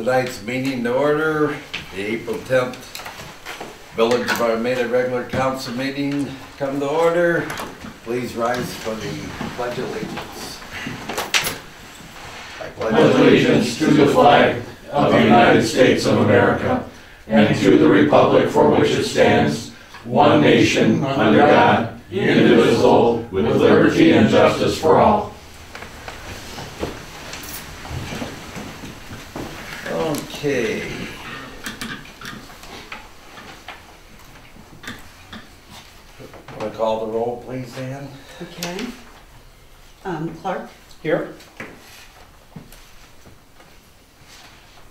Tonight's meeting to order, the April 10th Village of Armada regular council meeting come to order. Please rise for the Pledge of Allegiance. I pledge allegiance to the flag of the United States of America and to the republic for which it stands, one nation under God, indivisible, with liberty and justice for all. Okay. Want to call the roll, please, Ann? Okay. Clark? Here.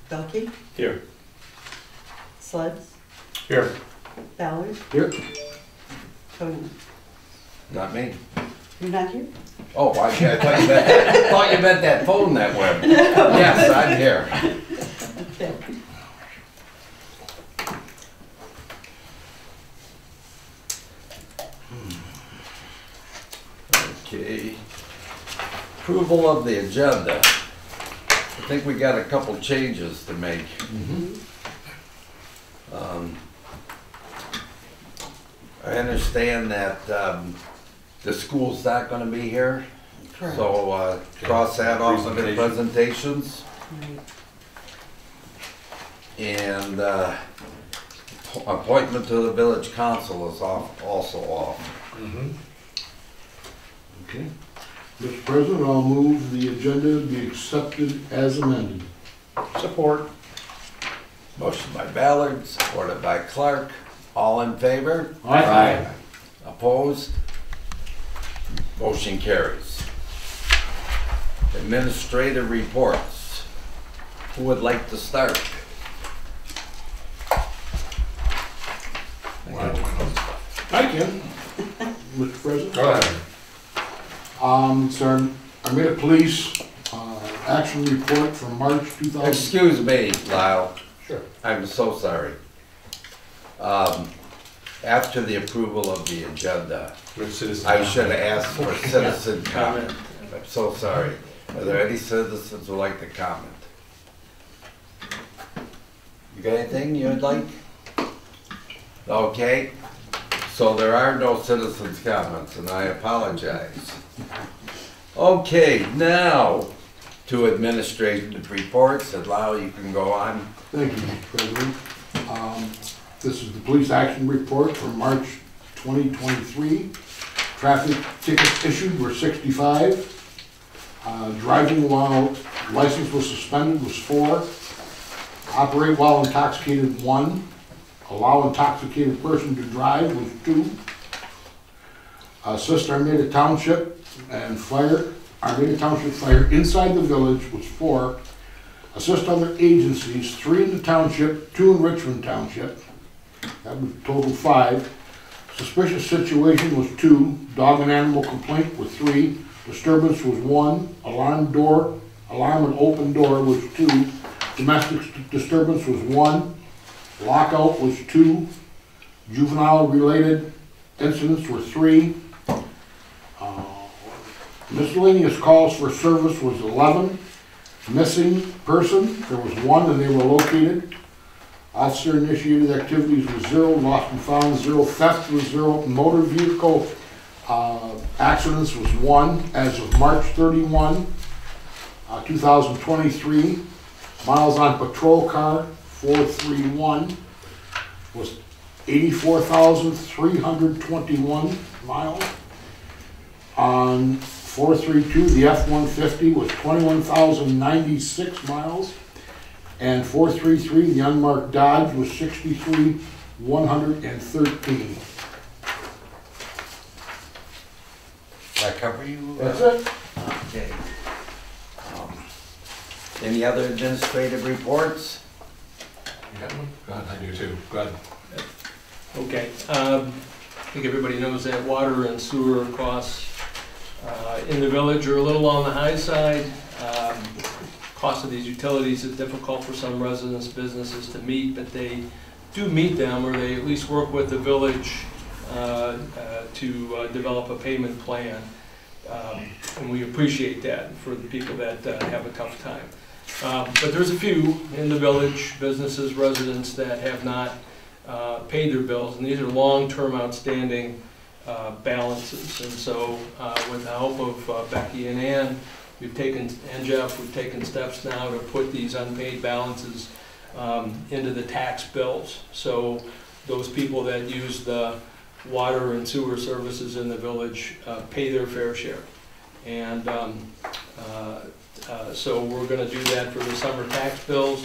Belkey? Here. Sledge? Here. Ballard? Here. Conan? Not me. You're not here? Oh, I thought you meant that phone that went. Yes, I'm here. Okay. Okay. Approval of the agenda. I think we got a couple changes to make. I understand that the school's not going to be here. Correct. So cross that off of the presentations. Right. And appointment to the village council is also off. Okay. Mr. President, I'll move the agenda be accepted as amended. Support. Motion by Ballard, supported by Clark. All in favor? Aye. Opposed? Motion carries. Administrative reports. Who would like to start? I can, Mr. President. Go ahead. So Armada Police action report from March 2000. Excuse me, Lyle. Sure. I'm so sorry. After the approval of the agenda, I should have asked for citizen comment. I'm so sorry. Are there any citizens who would like to comment? You got anything you'd like? Okay. So there are no citizens' comments, and I apologize. Okay, now to administrative reports. And Lyle, you can go on. Thank you, Mr. President. This is the police action report for March 2023. Traffic tickets issued were 65. Driving while license was suspended was 4. Operate while intoxicated 1. Allow intoxicated person to drive was 2. Assist Armada Township and fire, Armada Township fire inside the village was 4. Assist other agencies, 3 in the township, 2 in Richmond Township. That was total 5. Suspicious situation was 2. Dog and animal complaint was 3. Disturbance was 1. Alarm and open door was 2. Domestic disturbance was 1. Lockout was 2. Juvenile related incidents were 3. Miscellaneous calls for service was 11. Missing person, there was 1 and they were located. Officer initiated activities was 0. Lost and found 0. Theft was 0. Motor vehicle accidents was 1 as of March 31, 2023. Miles on patrol car 431 was 84,321 miles. On 432, the F-150 was 21,096 miles. And 433, the unmarked Dodge was 63,113. That cover you? That's it. Okay. Any other administrative reports? You got one? Go ahead, I do too. Go ahead. Okay. I think everybody knows that water and sewer costs in the village are a little on the high side. Cost of these utilities is difficult for some residents, businesses to meet, but they do meet them, or they at least work with the village to develop a payment plan. And we appreciate that for the people that have a tough time. But there's a few in the village, businesses, residents that have not paid their bills, and these are long-term outstanding balances. And so with the help of Becky and Ann, and Jeff, we've taken steps now to put these unpaid balances into the tax bills. So those people that use the water and sewer services in the village pay their fair share. And so we're going to do that for the summer tax bills.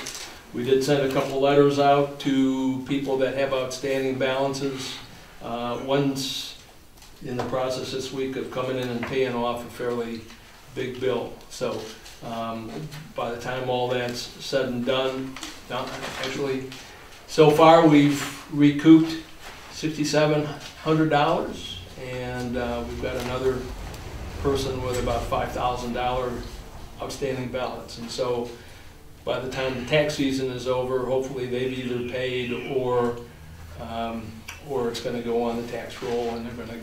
We did send a couple letters out to people that have outstanding balances. One's in the process this week of coming in and paying off a fairly big bill. So by the time all that's said and done, actually, so far we've recouped $6,700, and we've got another person with about $5,000 outstanding balance. And so by the time the tax season is over, hopefully they've either paid or it's going to go on the tax roll, and they're going to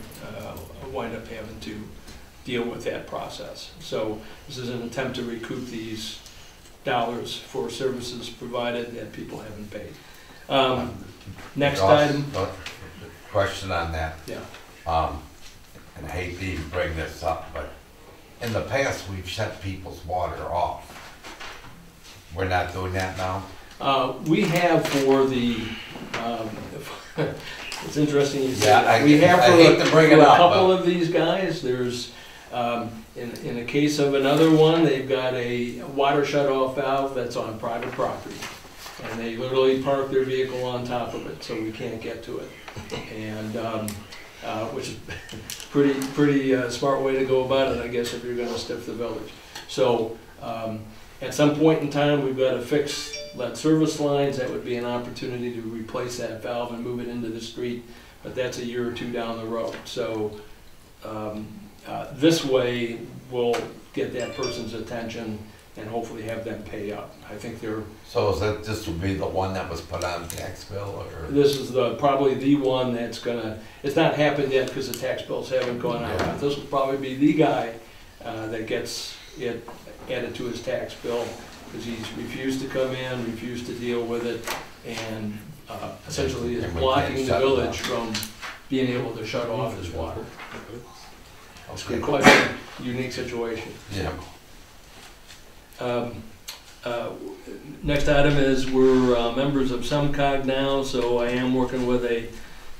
wind up having to deal with that process. So this is an attempt to recoup these dollars for services provided that people haven't paid. Next item. Question on that. Yeah. And I hate to even bring this up, but in the past we've shut people's water off. We're not doing that now? We have for the, it's interesting you say Yeah, that. We have I hate to bring it for a up, couple but- of these guys. There's, in a case of another one, they've got a water shut-off valve that's on private property. And they literally park their vehicle on top of it, so we can't get to it. And, which is pretty smart way to go about it, I guess, if you're gonna stiff the village. So, at some point in time, we've got to fix lead service lines. That would be an opportunity to replace that valve and move it into the street, but that's a year or two down the road. So this way, we'll get that person's attention and hopefully have them pay up. I think they're... So is that, this would be the one that was put on the tax bill, or? This is probably the one that's gonna, it's not happened yet because the tax bills haven't gone out. Yeah. This will probably be the guy that gets it added to his tax bill because he's refused to come in, refused to deal with it, and essentially is And we blocking can't the shut it village off. from being able to shut off his water. It's Okay. quite a unique situation. Yeah. Next item is we're members of SEMCOG now, so I am working with a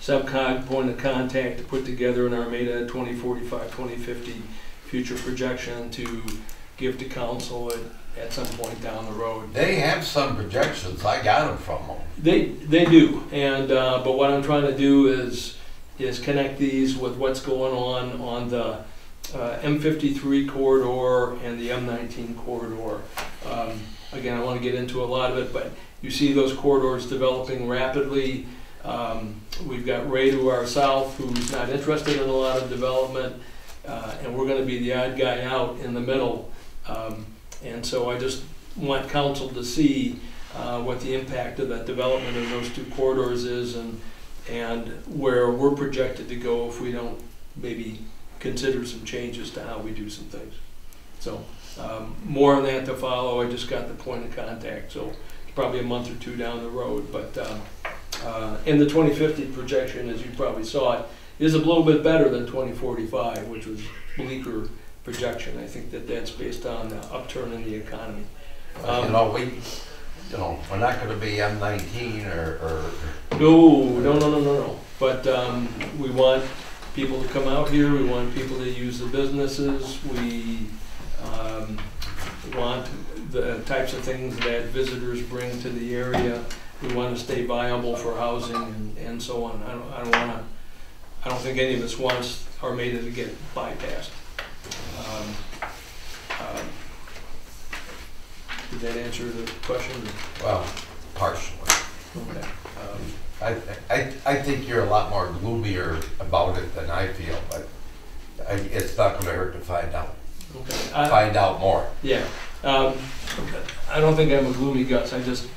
SEMCOG point of contact to put together an Armada 2045-2050 future projection to give to council at some point down the road. They have some projections, I got them from them. They do, and but what I'm trying to do is connect these with what's going on the M53 corridor and the M19 corridor. Again, I want to get into a lot of it, but you see those corridors developing rapidly. We've got Ray to our south, who's not interested in a lot of development, and we're going to be the odd guy out in the middle. And so I just want council to see what the impact of that development of those two corridors is, and where we're projected to go if we don't maybe consider some changes to how we do some things. So more on that to follow. I just got the point of contact, so it's probably a month or two down the road. But in the 2050 projection, as you probably saw it, is a little bit better than 2045, which was bleaker projection. I think that's based on the upturn in the economy. We're not going to be M19 or... No. But we want people to come out here. We want people to use the businesses. We want the types of things that visitors bring to the area. We want to stay viable for housing and so on. I don't think any of us wants Armada to get bypassed. Did that answer the question? Well, partially. Okay. I think you're a lot more gloomier about it than I feel, but it's not going to hurt to find out. Okay. Find out more. Yeah. I don't think I'm a gloomy Gus. I just,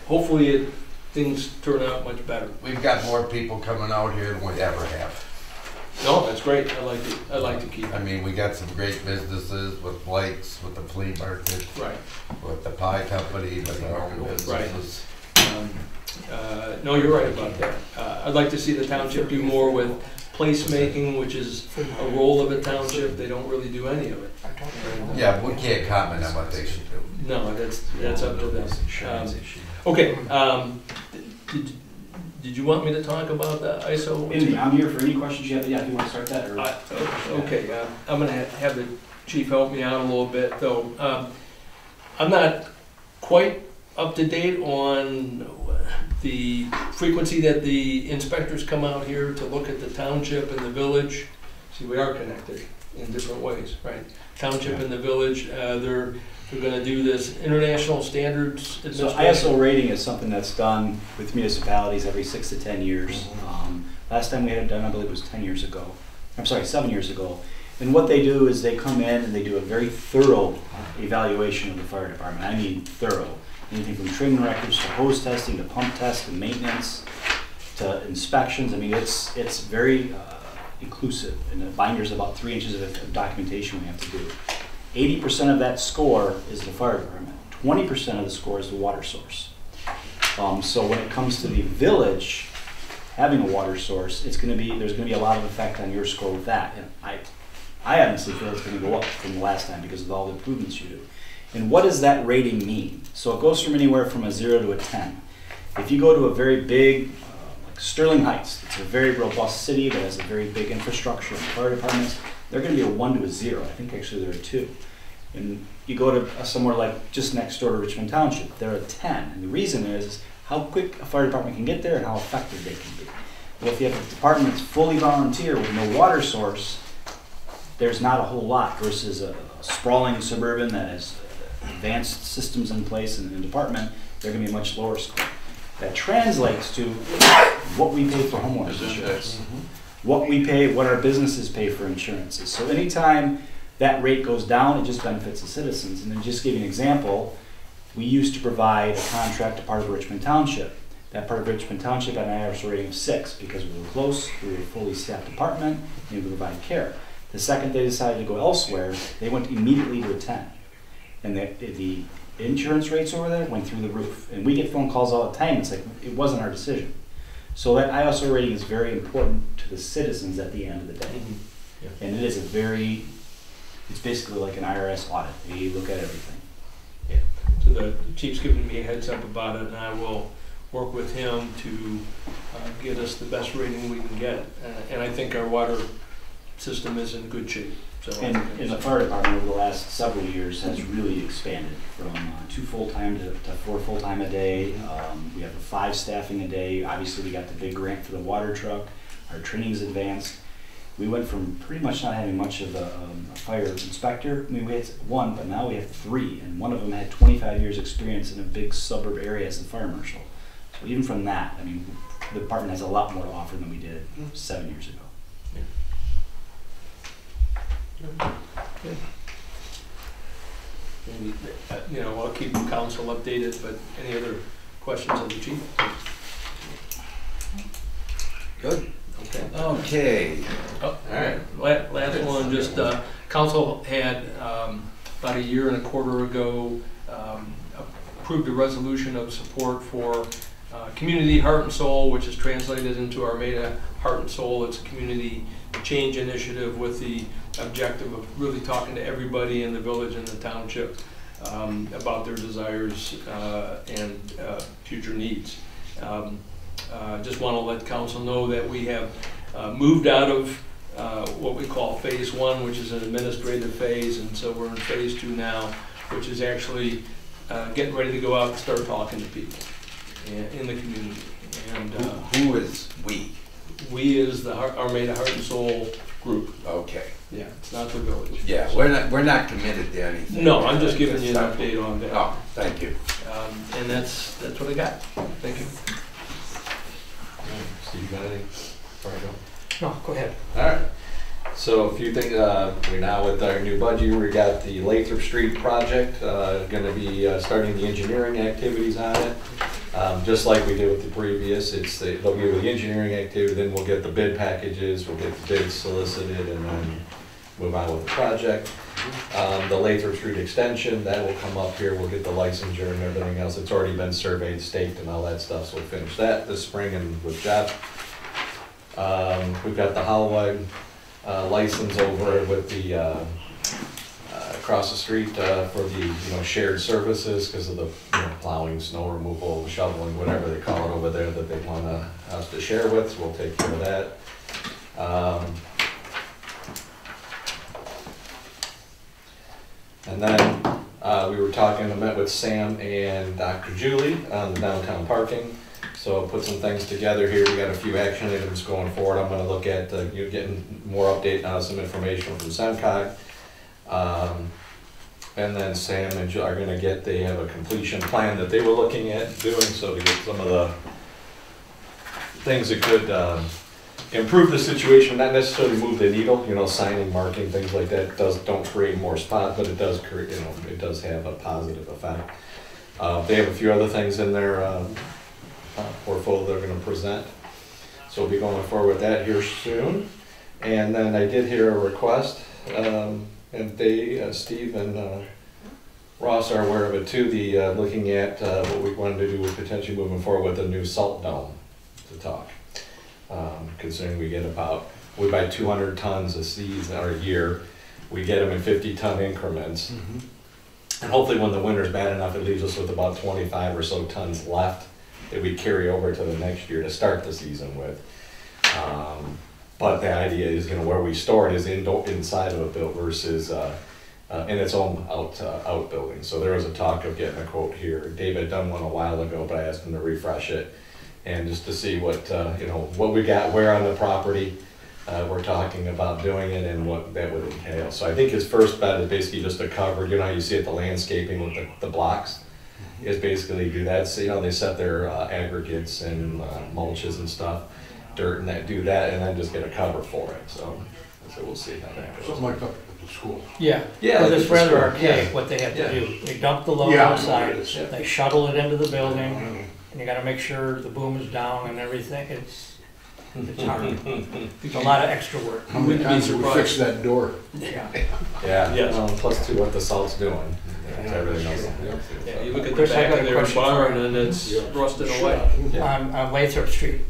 hopefully things turn out much better. We've got more people coming out here than we ever have. No, that's great. I like to keep I it. mean, we got some great businesses with Blake's, with the flea market, Right. with the pie company, with our own businesses. No, you're right about that. I'd like to see the township do more with placemaking, which is a role of a township. They don't really do any of it. And, Yeah, we can't comment on what they should do. no, that's up to them. Okay, did you want me to talk about the ISO? I'm here for any questions you have. Yeah, if you want to start that, or Okay, I'm gonna have the chief help me out a little bit, though. I'm not quite up to date on the frequency that the inspectors come out here to look at the township and the village. See, we are connected in different ways, right? Township and the village, they're gonna do this international standards So administration. ISO rating is something that's done with municipalities every 6 to 10 years. Last time we had it done, I believe it was 10 years ago. I'm sorry, 7 years ago. And what they do is they come in and they do a very thorough evaluation of the fire department. I mean thorough. Anything from trim records to hose testing to pump tests to maintenance to inspections. I mean, it's very inclusive. And the binder's about 3 inches of documentation we have to do. 80% of that score is the fire department. 20% of the score is the water source. So when it comes to the village having a water source, there's going to be a lot of effect on your score with that. And I honestly feel it's going to go up from the last time because of all the improvements you do. And what does that rating mean? So it goes from anywhere from a 0 to a 10. If you go to a very big, like Sterling Heights, it's a very robust city that has a very big infrastructure and fire departments, they're going to be a 1 to a 0. I think actually they're a 2. And you go to somewhere like just next door to Richmond Township, they're a 10. And the reason is how quick a fire department can get there and how effective they can be. Well, if you have a department that's fully volunteer with no water source, there's not a whole lot versus a sprawling suburban that has advanced systems in place in the department, they're going to be a much lower score. That translates to what we pay for homeowners insurance, what we pay, what our businesses pay for insurances. So anytime that rate goes down, it just benefits the citizens. And then just give you an example, we used to provide a contract to part of Richmond Township. That part of Richmond Township had an IRS rating of 6 because we were close, we were a fully staffed department, and we provide care. The second they decided to go elsewhere, they went immediately to a 10. And the insurance rates over there went through the roof. And we get phone calls all the time. It's like, it wasn't our decision. So that ISO rating is very important to the citizens at the end of the day. And it is it's basically like an IRS audit. They look at everything. So the chief's giving me a heads up about it, and I will work with him to get us the best rating we can get. And I think our water system is in good shape. So And the fire department over the last several years has really expanded from 2 full-time to 4 full-time a day. We have 5 staffing a day. Obviously, we got the big grant for the water truck. Our training's advanced. We went from pretty much not having much of a fire inspector. I mean, we had 1, but now we have 3, and one of them had 25 years experience in a big suburb area as the fire marshal. So even from that, I mean, the department has a lot more to offer than we did 7 years ago. Maybe, I'll keep council updated, but any other questions of the chief? Good. Okay. Okay. Oh, all right. Last one, just council had about a year and a quarter ago approved a resolution of support for Community Heart and Soul, which is translated into Armada Heart and Soul. It's a community change initiative with the objective of really talking to everybody in the village and the township about their desires and future needs. Just want to let council know that we have moved out of what we call phase 1, which is an administrative phase, and so we're in phase 2 now, which is actually getting ready to go out and start talking to people in the community. And Who is we? we is the Armada Heart and Soul group. Okay. Yeah, it's not the village. Yeah, we're not committed to anything. No, I'm just giving you an update on that. Oh, thank you. And that's what I got. Thank you. Steve, got anything before I go? No, go ahead. All right. So a few things, we're now with our new budget, we got the Lathrop Street project, going to be starting the engineering activities on it. Just like we did with the previous, they'll be with the engineering activity, then we'll get the bid packages, we'll get the bids solicited, and then move on with the project. The Lathrop Street extension, that will come up here, we'll get the licensure and everything else. It's already been surveyed, staked, and all that stuff, so we'll finish that this spring and with Jeff. We've got the Holloway license over with the across the street for the shared services because of the plowing, snow removal, shoveling, whatever they call it over there that they want us to share with. So we'll take care of that. And then we were talking, I met with Sam and Dr. Julie on the downtown parking. So I'll put some things together here. We got a few action items going forward. I'm going to look at getting more update on some information from SEMCOG. And then Sam and Jill are going to they have a completion plan that they were looking at doing, so to get some of the things that could improve the situation, not necessarily move the needle, signing, marking, things like that don't create more spots, but it does create, it does have a positive effect. They have a few other things in their portfolio they're going to present. So we'll be going forward with that here soon. And then I did hear a request, and they, Steve and Ross are aware of it too, looking at what we wanted to do with potentially moving forward with a new salt dome to talk. Considering we buy 200 tons of seeds a year, we get them in 50-ton increments. And hopefully when the winter's bad enough, it leaves us with about 25 or so tons left that we carry over to the next year to start the season with. But the idea is, where we store it is inside of a build versus in its own outbuilding. So there was a talk of getting a quote here. David had done one a while ago, but I asked him to refresh it and just to see what what we got, where on the property we're talking about doing it, and what that would entail. So I think his first bet is basically just a cover. How you see it, the landscaping with the blocks. Is basically do that. So they set their aggregates and mulches and stuff, dirt and that, do that, and then just get a cover for it. So we'll see how that goes. Something like that at the school. Yeah, Yeah. it's rather archaic Yeah. what they have to Yeah. do. They dump the load Yeah, outside, it is. they shuttle it into the building, and you gotta make sure the boom is down and everything. It's hard. It's a lot of extra work. How many times did we fix that door? Yeah. Yeah. Yes. Plus what the salt's doing. Everything else. Yeah, you look at the Chris, I back got of a their question barn for you. and it's Yeah. rusted away. On Lathrop Street,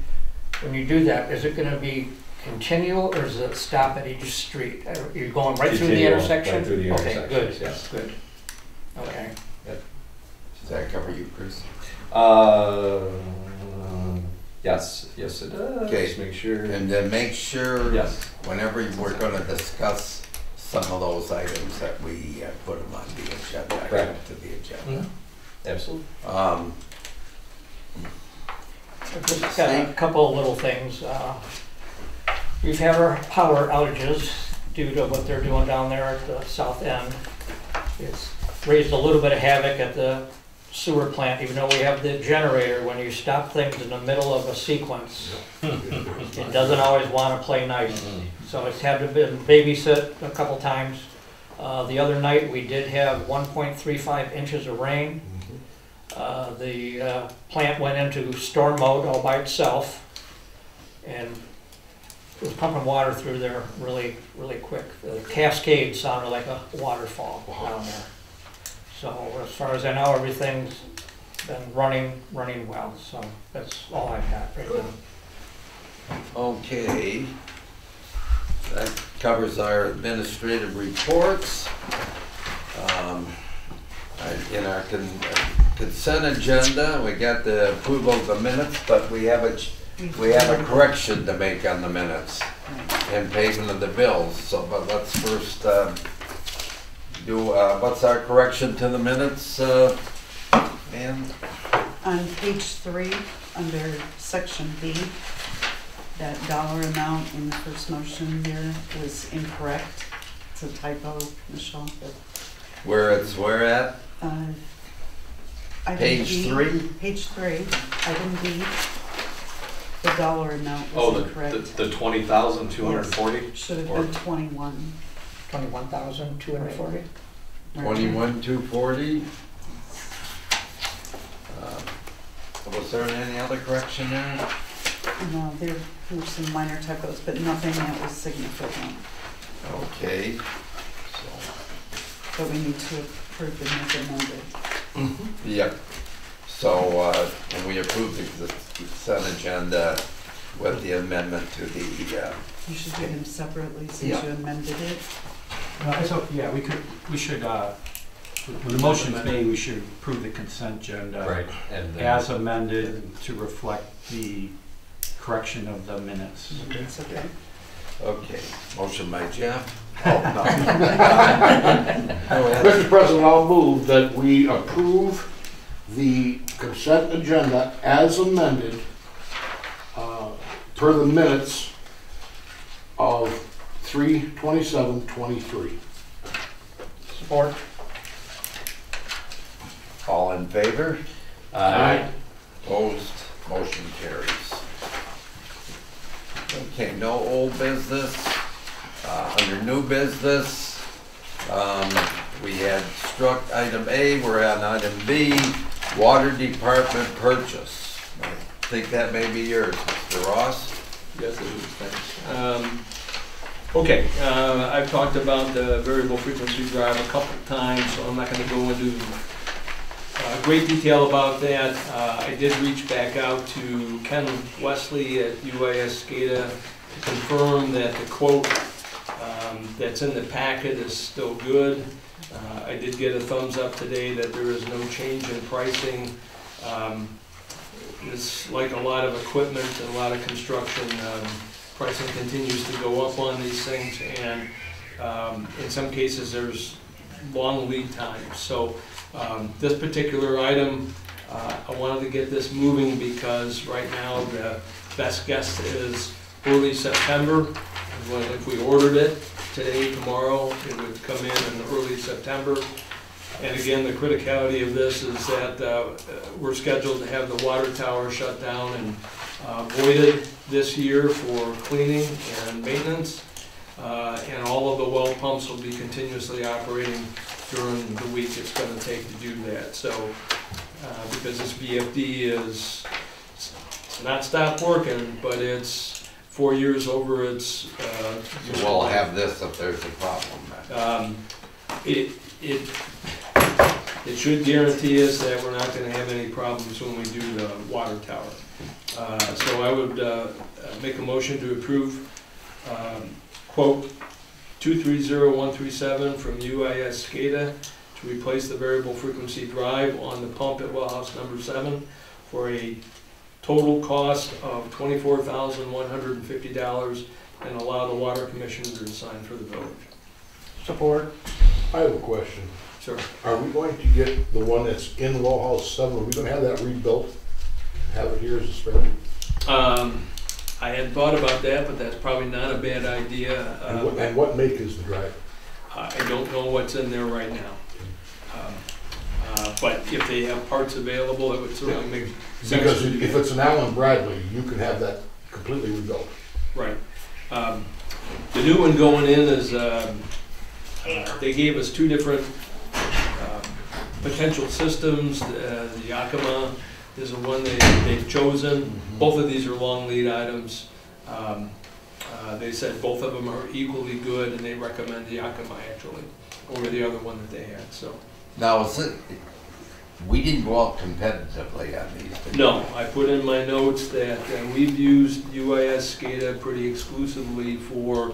when you do that, is it gonna be continual or does it stop at each street? Are you going right through the Continual, intersection? right through the Okay, good, intersections, yes. good. Okay. Does that cover you, Chris? Yes, it does. Okay. Just make sure. And then make sure, Yes. whenever we're gonna discuss some of those items, that we put them on the agenda, Correct. to the agenda. Absolutely. Just got a couple of little things. We've had our power outages due to what they're doing down there at the south end. It's raised a little bit of havoc at the sewer plant, even though we have the generator. When you stop things in the middle of a sequence, it doesn't always want to play nice. So it's had to be babysit a couple times. The other night we did have 1.35 inches of rain. The plant went into storm mode all by itself, and it was pumping water through there really, really quick. The cascade sounded like a waterfall down there. So as far as I know, everything's been running well. So that's all I've got right now. Okay. That covers our administrative reports. In our consent agenda, we got the approval of the minutes, but we have a correction to make on the minutes and payment of the bills. So, but let's first do, what's our correction to the minutes, ma'am? On page 3, under section B, that dollar amount in the first motion there was incorrect. It's a typo, Michelle. Where at? Item Page D, 3? Page 3, item D. The dollar amount Oh, was incorrect. the 20,240? Should have been 21. 21,240? Right. 21,240. Was there any other correction there? No, there were some minor typos, but nothing that was significant. Okay. But we need to approve the make amended. Yep. So, and we approved the consent agenda with the amendment to the, You should do them separately since Yeah. you amended it. So, yeah, we should, when the motion's made, we should approve the consent agenda. Right. And As amended to reflect the correction of the minutes. It's okay. okay, motion by Jeff. Oh, no. Go ahead. Mr. President, I'll move that we approve the consent agenda as amended per the minutes of 3/27/23. Support. All in favor? Aye. Opposed? Motion carries. Okay, no old business. Under new business, we had struck item A, we're on item B, water department purchase. I think that may be yours, Mr. Ross. Yes, it is, thanks. Okay, I've talked about the variable frequency drive a couple of times, so I'm not going to go into great detail about that. I did reach back out to Ken Wesley at UIS SCADA to confirm that the quote that's in the packet is still good. I did get a thumbs up today that there is no change in pricing. It's like a lot of equipment and a lot of construction, pricing continues to go up on these things, and in some cases there's long lead times. So this particular item, I wanted to get this moving because right now the best guess is early September. If we ordered it today, tomorrow, it would come in early September. And again, the criticality of this is that we're scheduled to have the water tower shut down and voided this year for cleaning and maintenance. And all of the well pumps will be continuously operating during the week it's going to take to do that. So, because this VFD is not stopped working, but it's 4 years over its. So we'll have this if there's a problem. It should guarantee us that we're not going to have any problems when we do the water tower. So I would make a motion to approve quote 230137 from UIS SCADA to replace the variable frequency drive on the pump at well house number 7 for a total cost of $24,150 and allow the water commissioner to sign for the village. Support. I have a question. Sure. Are we going to get the one that's in well house 7? Are we going to have that rebuilt? Have it here as a spare? I had thought about that, but that's probably not a bad idea. And what make is the drive? I don't know what's in there right now. But if they have parts available, it would certainly make sense. Because to do if that. it's an Allen Bradley, you can have that completely rebuilt. Right. The new one going in is, they gave us two different potential systems. The Yakima is the one they've chosen. Both of these are long lead items. They said both of them are equally good, and they recommend the Yakima actually over the other one that they had. So. Now, we didn't go out competitively on these. did we? No, I put in my notes that we've used UIS SCADA pretty exclusively for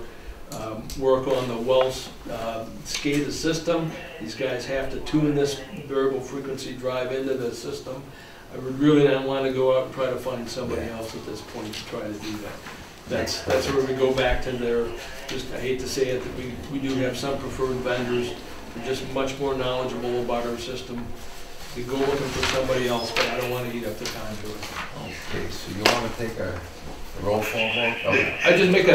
work on the Wells SCADA system. These guys have to tune this variable frequency drive into the system. I would really not want to go out and try to find somebody else at this point to try to do that. That's where we go back to their, just I hate to say it, that we do have some preferred vendors. They're just much more knowledgeable about our system. We go looking for somebody else, but I don't want to eat up the time to it. Okay, so you want to take a roll call vote? Okay. I just make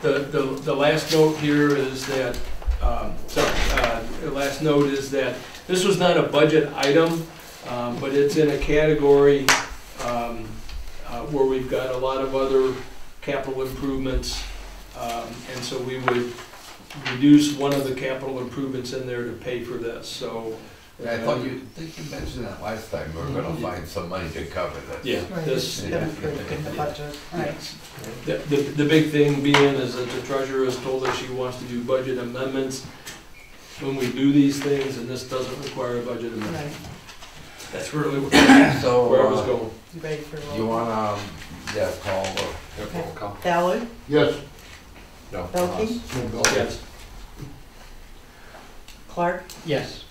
the last note here is that, the last note is that this was not a budget item, but it's in a category where we've got a lot of other capital improvements, and so we would reduce one of the capital improvements in there to pay for this. So I thought you mentioned that last time, we were gonna find some money to cover this. Yeah, Right, this, it's been approved in the budget, right. the big thing being is that the treasurer has told us she wants to do budget amendments when we do these things, and this doesn't require a budget amendment. Right. That's really where I was So, going. You ready for roll? you wanna, yeah, call the, Okay. Ballard, Yes. No. Belkey, Yes. Clark, Yes.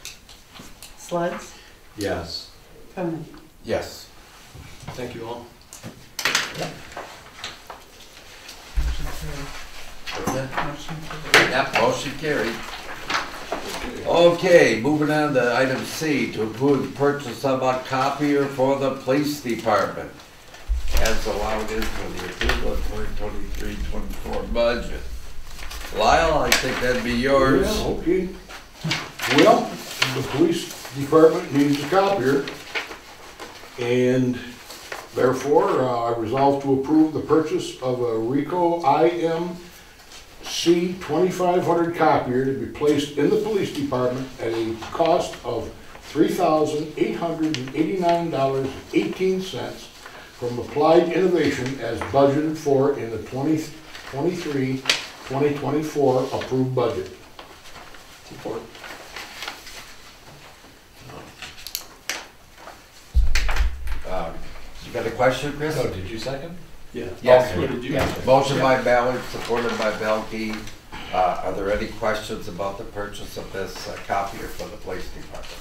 Sleds, Yes. Koenig. yes. Thank you all. Motion carried. Motion carried. Yep, motion carried. Okay, moving on to item C, to approve the purchase of a copier for the police department, as allowed in for the approval of 2023-24 budget. Lyle, I think that'd be yours. Yeah, okay. Well, the police department needs a copier, and therefore, I resolve to approve the purchase of a Ricoh IMC 2500 copier to be placed in the police department at a cost of $3,889.18 from Applied Innovation as budgeted for in the 2023-2024 approved budget. Support. You got a question, Chris? So, did you second? Yeah. Yes. What did you? Motion by Ballard, supported by Belkey. Are there any questions about the purchase of this copier for the police department?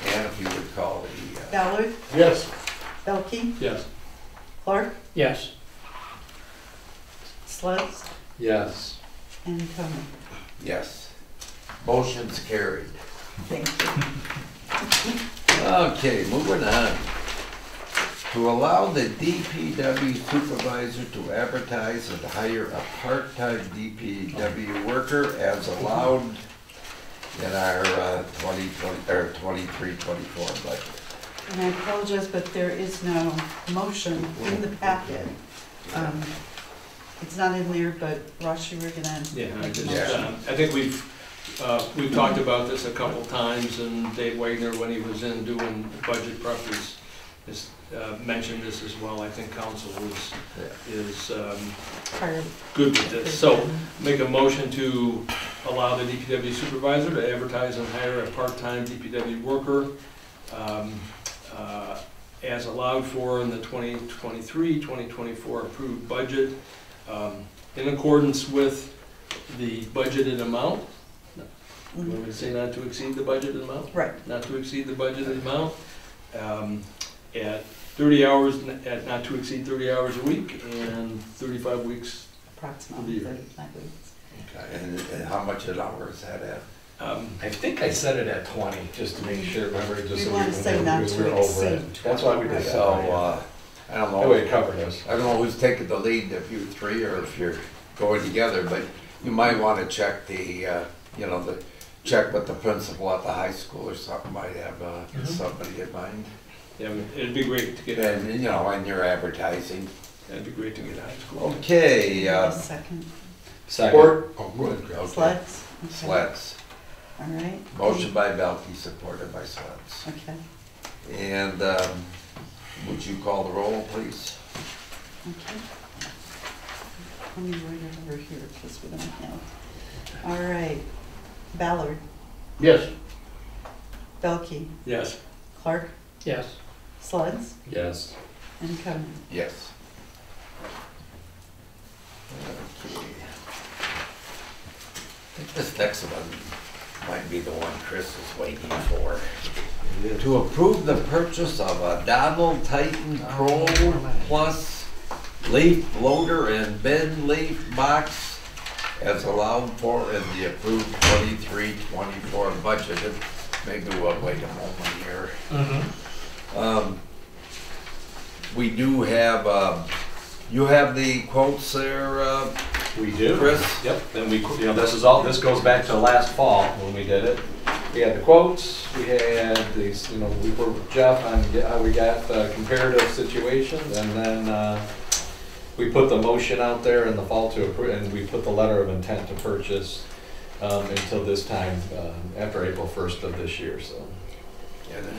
And if you would call the, Ballard, Yes. Belkey, Yes. Clark, Yes. Sleds, Yes. and Koenig. yes. Motion's carried. Thank you. Okay, moving on. To allow the DPW supervisor to advertise and hire a part-time DPW worker as allowed in our 23-24 budget. And I apologize, but there is no motion in the packet. It's not in there, but Ross, you were gonna. Yeah, Yeah. I think we've talked about this a couple times, and Dave Wagner, when he was in doing budget prep, has mentioned this as well. I think council is good with this. So make a motion to allow the DPW supervisor to advertise and hire a part-time DPW worker as allowed for in the 2023-2024 approved budget, in accordance with the budgeted amount. Mhm. When we say not to exceed the budgeted amount? Right, Not to exceed the budgeted amount, at 30 hours, at not to exceed 30 hours a week, and 35 weeks. approximately 35 weeks. Okay, and how much an hour is that at? I think I set it at 20, just to make sure, remember, just We so wanna say not because to we were over it. exceed That's why we did that. So, I don't That way know, it covered us. I don't know who's taking the lead, if you three or if you're going together, but you might want to check check with the principal at the high school or something, might have somebody in mind. Yeah, I mean, it'd be great to get, And, and you're advertising. it'd be great to get high school. Okay, A second. Second. Or, oh, go ahead, Chris. okay. Sleds? Okay. Sleds. All right. Motion by Belkey, supported by Sleds. Okay, And would you call the roll, please? okay. Let me write it over here, because we don't have. All right. Ballard, Yes. Belkey, Yes. Clark, Yes. Sleds, Yes. and Koenig. Yes. Okay. I think this next one might be the one Chris is waiting for. To approve the purchase of a Donald Titan Pro Plus leaf loader and bin leaf box as allowed for in the approved 23-24 budget. Maybe we'll wait a moment here. We do have, you have the quotes there, We do. Chris? Yep, then this goes back to last fall when we did it. We had the quotes, we had these, we worked with Jeff on how we got the comparative situations, and then we put the motion out there in the fall to approve, and we put the letter of intent to purchase. until this time, after April 1st of this year, so. And then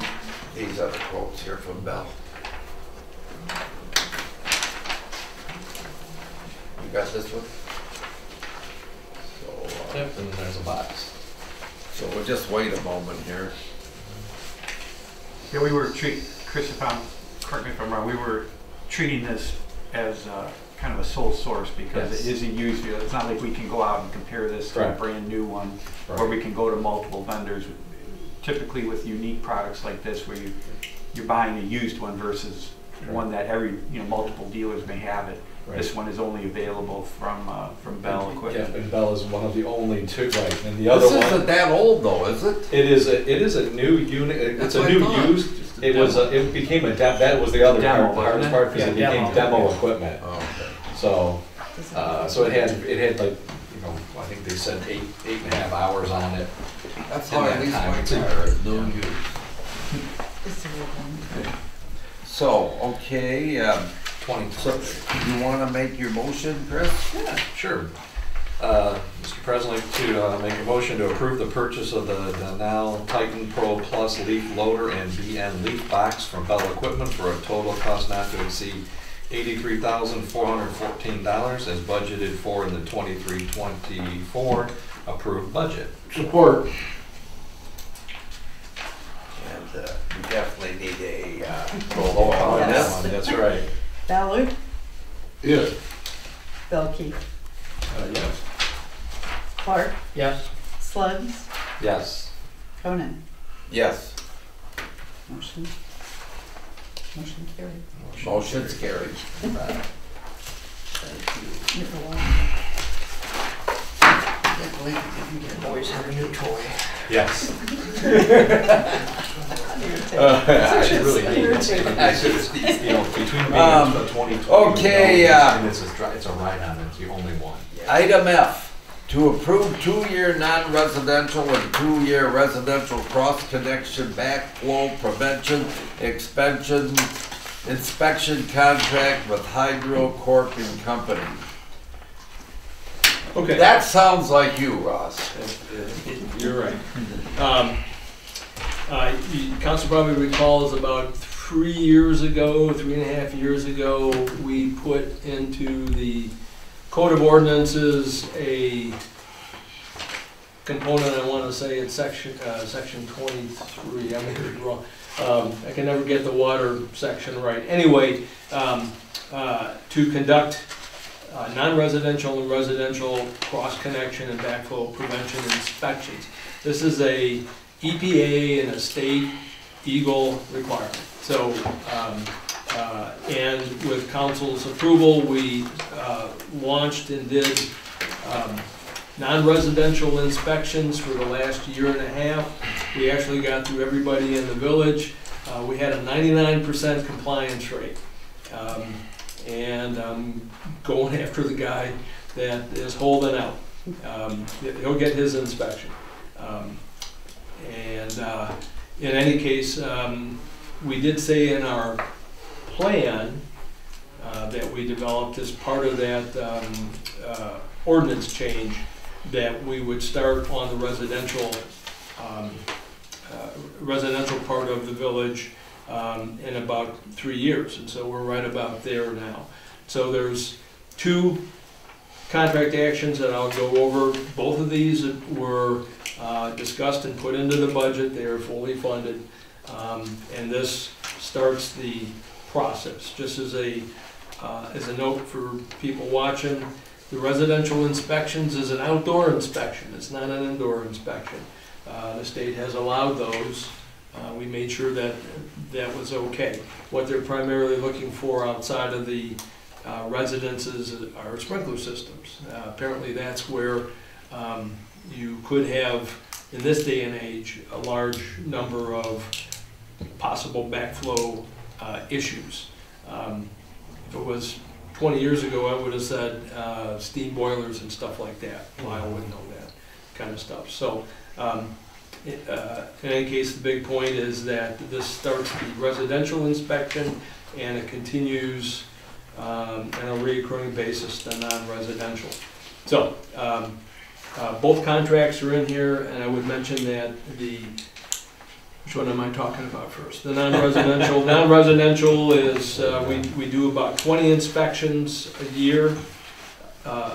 these other quotes here from Bell. You got this one? So, Yep, and then there's a box. so we'll just wait a moment here. Yeah, we were Chris, correct me if I'm wrong, we were treating this as kind of a sole source because Yes. it is a used vehicle. It's not like we can go out and compare this to a Correct. brand new one, or Right. we can go to multiple vendors. Typically with unique products like this, where you're buying a used one versus one that multiple dealers may have it. Right. This one is only available from Bell Yeah, Equipment. and Bell is one of the only two, right, and the other This one. isn't that old though, is it? It is a new unit, it's That's a what I new thought. used, it became that was the other Demo, hardest wasn't it? part, because Yeah, it became demo. demo equipment. Oh, okay. So, Does it- so it had like, I think they said 8.5 hours on it. That's In how that at least time, my it's a- car is new use. Is there one? So, okay, so 2020. you wanna make your motion, Chris? Yeah, sure. Mr. President, to make a motion to approve the purchase of the now Titan Pro Plus leaf loader and BN leaf box from Bell Equipment for a total cost not to exceed $83,414 as budgeted for in the 23-24 approved budget. Support. And we definitely need a Roll roll call on that Yes. one, that's right. Ballard, Yes. Belkey, Yes. Clark, Yes. Sludds, Yes. Cronin. Yes, Motion carried. motion's carried. Number one. Can't believe we didn't get it. Always have a new toy. Yes. Actually, really it's neat. irritating. Between being a 2020. Okay, and it's a ride-on, it's the only one. Item F, to approve 2-year non-residential and 2-year residential cross-connection backflow prevention inspection contract with Hydro Corp and Company. Okay. That sounds like you, Ross. You're right. Council probably recalls about 3.5 years ago, we put into the Code of Ordinances a component, I want to say it's section 23, I may be wrong. I can never get the water section right. Anyway, to conduct non-residential and residential cross-connection and backflow prevention inspections. This is a EPA and a state Eagle requirement. So, and with council's approval, we launched and did non-residential inspections for the last 1.5 years. We actually got through everybody in the village. We had a 99% compliance rate. And I'm going after the guy that is holding out. He'll get his inspection. In any case, we did say in our plan that we developed as part of that ordinance change that we would start on the residential part of the village in about 3 years, and so we're right about there now. So there's 2 contract actions that I'll go over. Both of these were discussed and put into the budget. They are fully funded, and this starts the process. Just as a note for people watching, the residential inspections is an outdoor inspection. It's not an indoor inspection. The state has allowed those. We made sure that that was okay. What they're primarily looking for outside of the residences are sprinkler systems. Apparently that's where you could have, in this day and age, a large number of possible backflow issues. If it was 20 years ago, I would have said steam boilers and stuff like that. Lyle wouldn't know that kind of stuff. So in any case, the big point is that this starts the residential inspection and it continues on a recurring basis to non-residential. So Both contracts are in here, and I would mention that which one am I talking about first? The non-residential. Non-residential is, we do about 20 inspections a year,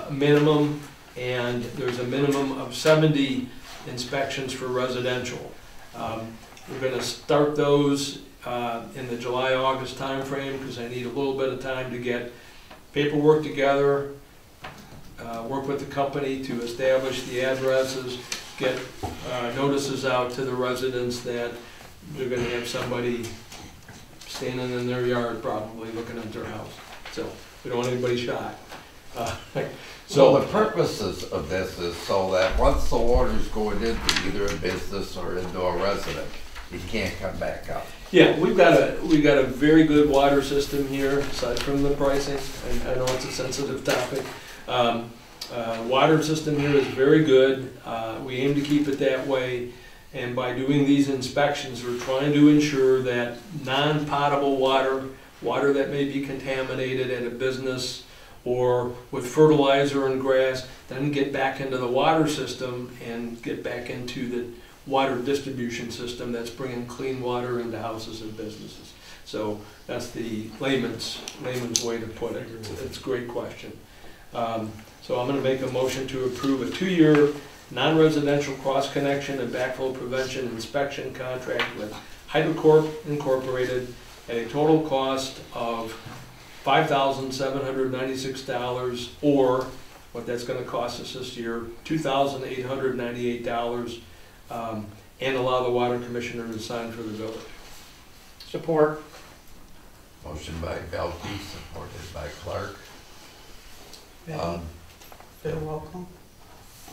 minimum, and there's a minimum of 70 inspections for residential. We're gonna start those in the July-August timeframe, because I need a little bit of time to get paperwork together, work with the company to establish the addresses, get notices out to the residents that they're gonna have somebody standing in their yard probably looking at their house. So we don't want anybody shot. So the purposes of this is so that once the water's going into either a business or into a resident, it can't come back up. Yeah, we've got a very good water system here, aside from the pricing. I know it's a sensitive topic. Water system here is very good. We aim to keep it that way. And by doing these inspections, we're trying to ensure that non-potable water that may be contaminated at a business or with fertilizer and grass, then get back into the water system and get back into the water distribution system that's bringing clean water into houses and businesses. So that's the layman's way to put it. It's a great question. So I'm going to make a motion to approve a 2-year non-residential cross-connection and backflow prevention inspection contract with HydroCorp Incorporated at a total cost of $5,796, or what that's going to cost us this year, $2,898, and allow the water commissioner to sign for the village. Support. Motion by Belkey, supported by Clark. Ready? For the roll call?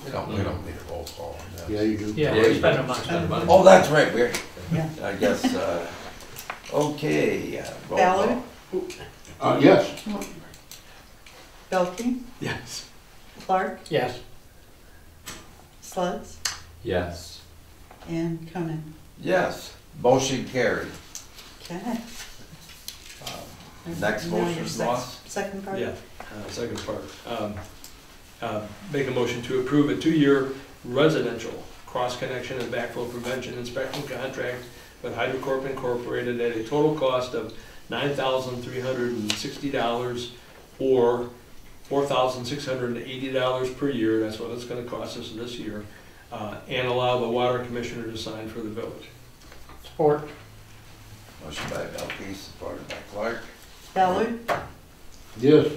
We don't need a roll call on this. Yeah, you do. Yeah, Yeah, we you spend do. a month. Oh, that's right, Yeah. I guess, okay. Roll Ballard? call. Yes. Belkey? Yes. Clark? Yes. Sleds? Yes. And Conan? Yes, motion carried. Okay. Next Now your motion, Ross? Second part? Yeah, second part. Make a motion to approve a 2-year residential cross-connection and backflow prevention inspection contract with HydroCorp Incorporated at a total cost of $9,360 or $4,680 per year. That's what it's going to cost us this year, and allow the water commissioner to sign for the village. Support. Motion by Belkey, supported by Clark. Ballard? Yes.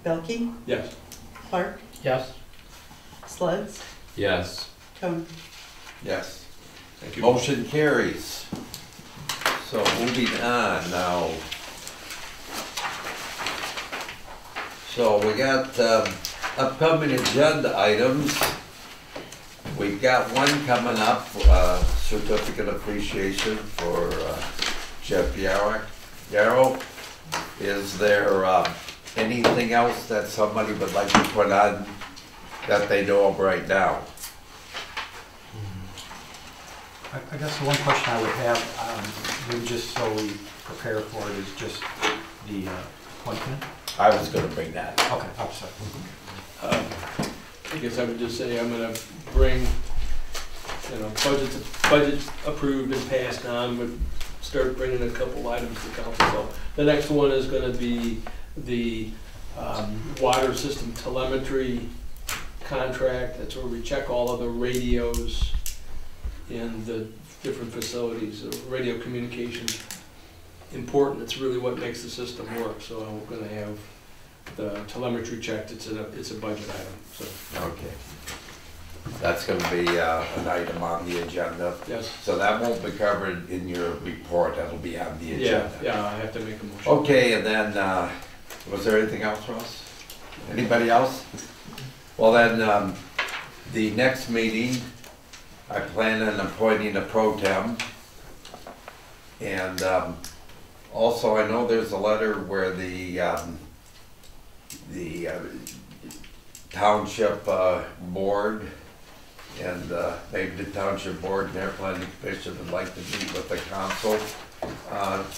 Belkey? Yes. Clark? Yes. Sleds? Yes. Conan? Yes. Thank you. Motion carries. So moving on now. So we got upcoming agenda items. We've got one coming up, certificate appreciation for Jeff Yarrow. Is there anything else that somebody would like to put on that they know of right now? I guess the one question I would have, maybe just so we prepare for it, is just the appointment. I was gonna bring that. Okay, I'm sorry. I guess I would just say I'm gonna bring, budget approved and passed on, but start bringing a couple items to council. So the next one is gonna be the water system telemetry contract. That's where we check all of the radios in the different facilities. Radio communication's important. It's really what makes the system work. So I'm gonna have the telemetry checked. It's a budget item. So Okay. That's gonna be an item on the agenda. yes. So that won't be covered in your report, that'll be on the agenda. Yeah, I have to make a motion. Okay, and then, was there anything else, Ross? Anybody else? Well then, the next meeting, I plan on appointing a pro tem. And also, I know there's a letter where the township board and maybe the township board and their planning commission would like to meet with the council.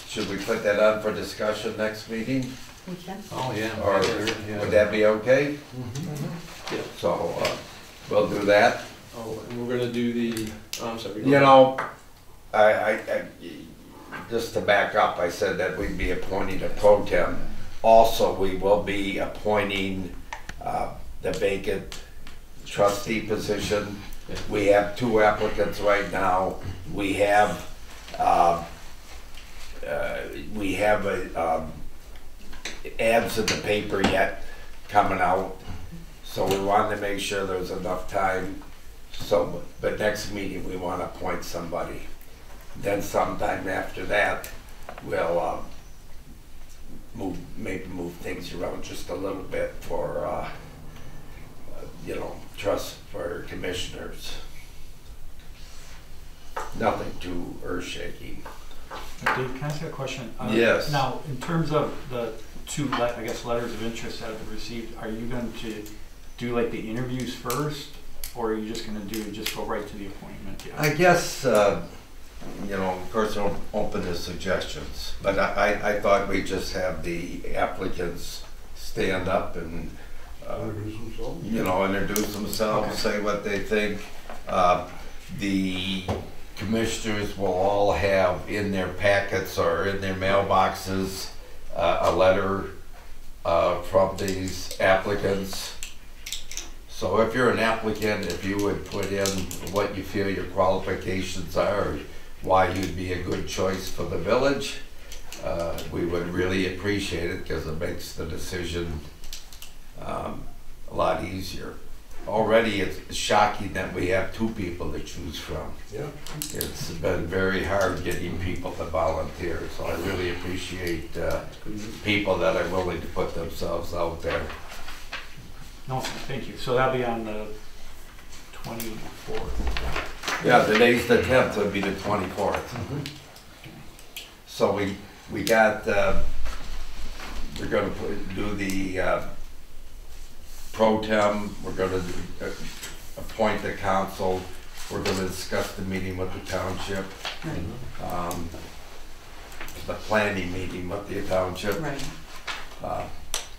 Should we put that on for discussion next meeting? We can. Oh, yeah. Or would that be okay? Yeah. So, we'll do that. Oh, and we're gonna do the, oh, I'm sorry. You know, I just to back up, I said that we'd be appointing a pro tem. Also, we will be appointing the vacant trustee position. We have 2 applicants right now. We have ads in the paper yet coming out, so we wanted to make sure there's enough time. So, but next meeting we want to appoint somebody. Then sometime after that, we'll maybe move things around just a little bit for you know, trust for commissioners. Nothing too earth-shaking. Dave, can I ask you a question? Yes. Now, in terms of the 2, I guess, letters of interest that have been received, are you going to do like the interviews first, or are you just going to just go right to the appointment? Yeah. I guess, you know, of course, I'm open to suggestions, but I thought we'd just have the applicants stand up and, you know, introduce themselves, say what they think. The commissioners will all have in their packets or in their mailboxes a letter from these applicants. So if you're an applicant, if you would put in what you feel your qualifications are, or why you'd be a good choice for the village, we would really appreciate it because it makes the decision a lot easier. Already it's shocking that we have 2 people to choose from. Yeah. It's been very hard getting people to volunteer, so I really appreciate people that are willing to put themselves out there. No, thank you. So that'll be on the 24th. Yeah, today's the 10th, so it'd be the 24th. So we got, we're gonna do the pro tem, we're gonna appoint the council, we're gonna discuss the meeting with the township. The planning meeting with the township. Right. I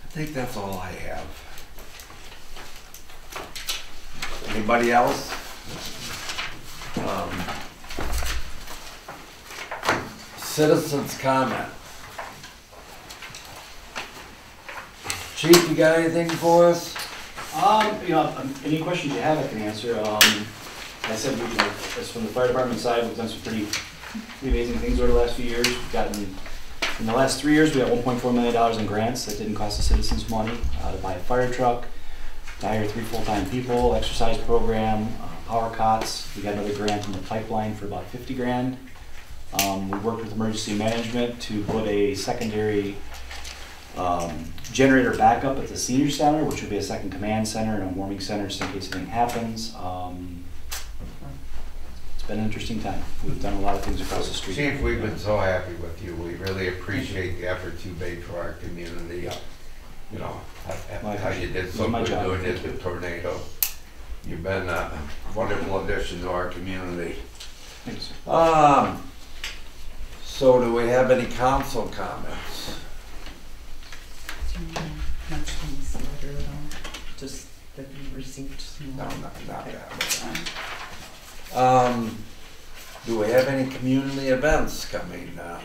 think that's all I have. Anybody else? Citizens' comment. Chief, you got anything for us? You know, any questions you have, I can answer. I said, you know, as from the fire department side, we've done some pretty amazing things over the last few years. We've gotten, in the last 3 years, we got $1.4 million in grants that didn't cost the citizens money to buy a fire truck, to hire 3 full-time people, exercise program, power cots. We got another grant in the pipeline for about 50 grand. We worked with emergency management to put a secondary generator backup at the senior center, which will be a second command center and a warming center just in case anything happens. It's been an interesting time. We've done a lot of things across the street. Chief, we've been so happy with you. We really appreciate the efforts you made for our community. You know, how you did so good doing it with tornado. You've been a wonderful addition to our community. Thanks, sir. So do we have any council comments? Not from this letter at all, just that we received. No, not that. Do we have any community events coming? Not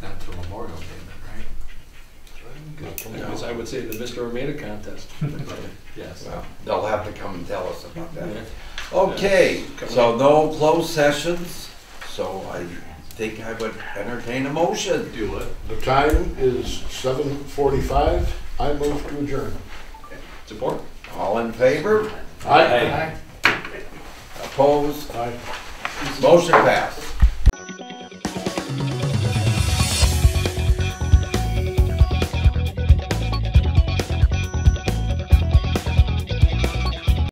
until Memorial Day, right? As I would say, the Mr. Armada contest. Yes. Well, they'll have to come and tell us about that. Yeah. Okay, so no closed sessions, so I think I would entertain a motion. Do it. The time is 7:45. I move to adjourn. Support. All in favor? Aye. Opposed? Aye. Motion passed.